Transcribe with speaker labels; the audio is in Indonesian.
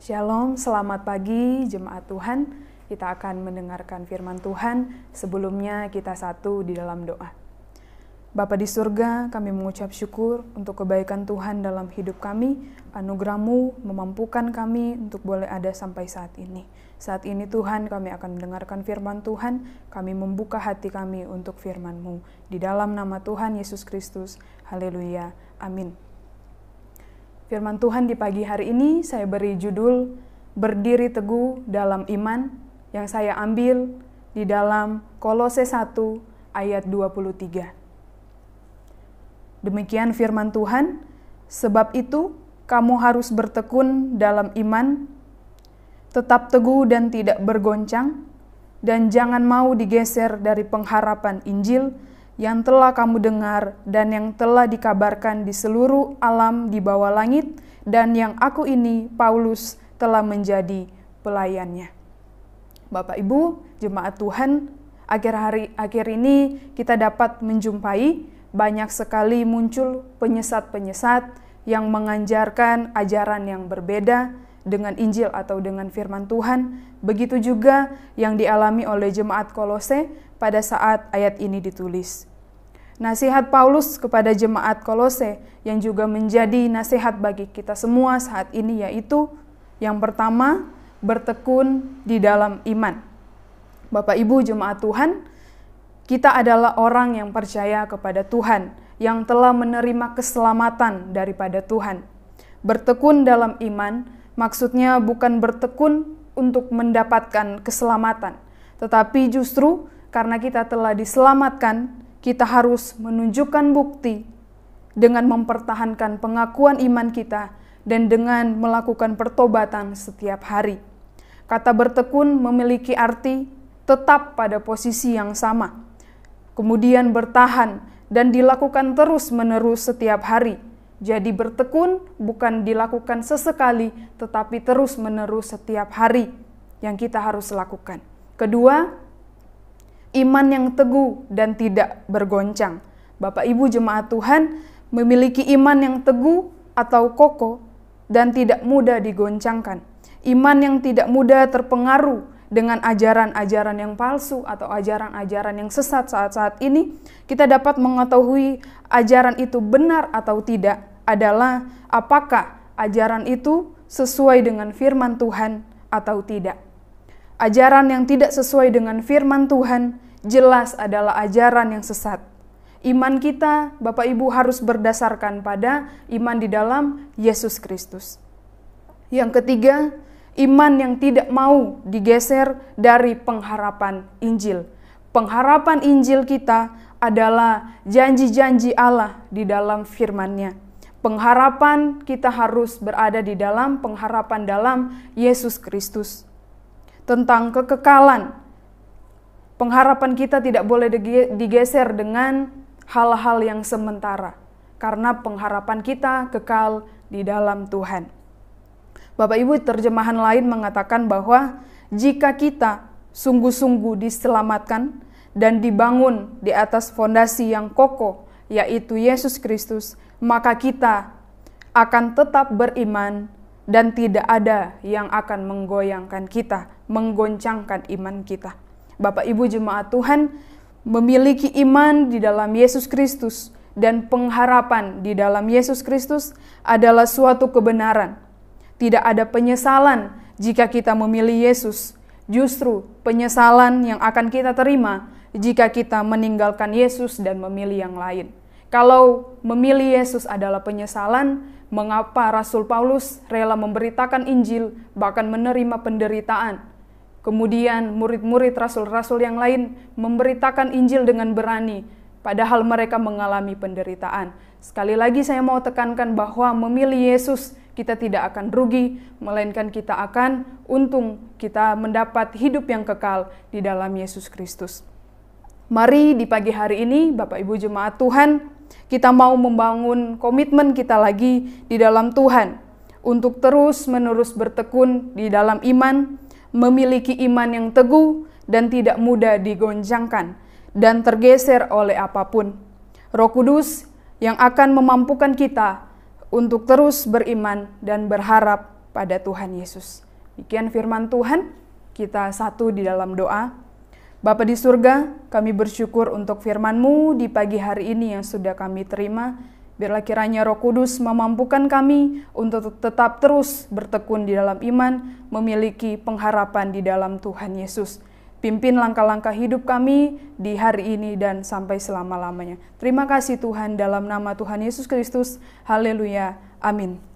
Speaker 1: Shalom, selamat pagi jemaat Tuhan. Kita akan mendengarkan firman Tuhan. Sebelumnya kita satu di dalam doa. Bapa di surga, kami mengucap syukur untuk kebaikan Tuhan dalam hidup kami. Anugerah-Mu memampukan kami untuk boleh ada sampai saat ini. Saat ini Tuhan, kami akan mendengarkan firman Tuhan. Kami membuka hati kami untuk firman-Mu. Di dalam nama Tuhan Yesus Kristus. Haleluya. Amin. Firman Tuhan di pagi hari ini saya beri judul Berdiri Teguh dalam Iman yang saya ambil di dalam Kolose 1 ayat 23. Demikian firman Tuhan, sebab itu kamu harus bertekun dalam iman, tetap teguh dan tidak bergoncang, dan jangan mau digeser dari pengharapan Injil yang telah kamu dengar dan yang telah dikabarkan di seluruh alam di bawah langit, dan yang aku ini, Paulus, telah menjadi pelayannya. Bapak Ibu, jemaat Tuhan, akhir ini kita dapat menjumpai banyak sekali muncul penyesat-penyesat yang mengajarkan ajaran yang berbeda dengan Injil atau dengan firman Tuhan. Begitu juga yang dialami oleh jemaat Kolose pada saat ayat ini ditulis. Nasihat Paulus kepada jemaat Kolose yang juga menjadi nasihat bagi kita semua saat ini yaitu yang pertama, bertekun di dalam iman. Bapak Ibu jemaat Tuhan, kita adalah orang yang percaya kepada Tuhan, yang telah menerima keselamatan daripada Tuhan. Bertekun dalam iman maksudnya bukan bertekun untuk mendapatkan keselamatan, tetapi justru karena kita telah diselamatkan, kita harus menunjukkan bukti dengan mempertahankan pengakuan iman kita dan dengan melakukan pertobatan setiap hari. Kata bertekun memiliki arti tetap pada posisi yang sama, kemudian bertahan dan dilakukan terus-menerus setiap hari. Jadi bertekun bukan dilakukan sesekali, tetapi terus-menerus setiap hari yang kita harus lakukan. Kedua, iman yang teguh dan tidak bergoncang. Bapak Ibu jemaat Tuhan memiliki iman yang teguh atau kokoh dan tidak mudah digoncangkan. Iman yang tidak mudah terpengaruh dengan ajaran-ajaran yang palsu atau ajaran-ajaran yang sesat saat ini. Kita dapat mengetahui ajaran itu benar atau tidak adalah apakah ajaran itu sesuai dengan firman Tuhan atau tidak. Ajaran yang tidak sesuai dengan firman Tuhan jelas adalah ajaran yang sesat. Iman kita, Bapak Ibu, harus berdasarkan pada iman di dalam Yesus Kristus. Yang ketiga, iman yang tidak mau digeser dari pengharapan Injil. Pengharapan Injil kita adalah janji-janji Allah di dalam firman-Nya. Pengharapan kita harus berada di dalam pengharapan dalam Yesus Kristus. Tentang kekekalan, pengharapan kita tidak boleh digeser dengan hal-hal yang sementara, karena pengharapan kita kekal di dalam Tuhan. Bapak Ibu, terjemahan lain mengatakan bahwa jika kita sungguh-sungguh diselamatkan dan dibangun di atas fondasi yang kokoh, yaitu Yesus Kristus, maka kita akan tetap beriman dan tidak ada yang akan menggoyangkan kita, menggoncangkan iman kita. Bapak Ibu jemaat Tuhan, memiliki iman di dalam Yesus Kristus dan pengharapan di dalam Yesus Kristus adalah suatu kebenaran. Tidak ada penyesalan jika kita memilih Yesus. Justru penyesalan yang akan kita terima jika kita meninggalkan Yesus dan memilih yang lain. Kalau memilih Yesus adalah penyesalan, mengapa Rasul Paulus rela memberitakan Injil, bahkan menerima penderitaan? Kemudian murid-murid rasul-rasul yang lain memberitakan Injil dengan berani, padahal mereka mengalami penderitaan. Sekali lagi saya mau tekankan bahwa memilih Yesus kita tidak akan rugi, melainkan kita akan untung, kita mendapat hidup yang kekal di dalam Yesus Kristus. Mari di pagi hari ini, Bapak Ibu jemaat Tuhan, kita mau membangun komitmen kita lagi di dalam Tuhan untuk terus-menerus bertekun di dalam iman, memiliki iman yang teguh dan tidak mudah digoncangkan dan tergeser oleh apapun. Roh Kudus yang akan memampukan kita untuk terus beriman dan berharap pada Tuhan Yesus. Demikian firman Tuhan, kita satu di dalam doa. Bapa di surga, kami bersyukur untuk firman-Mu di pagi hari ini yang sudah kami terima. Biarlah kiranya Roh Kudus memampukan kami untuk tetap terus bertekun di dalam iman, memiliki pengharapan di dalam Tuhan Yesus. Pimpin langkah-langkah hidup kami di hari ini dan sampai selama-lamanya. Terima kasih Tuhan, dalam nama Tuhan Yesus Kristus. Haleluya. Amin.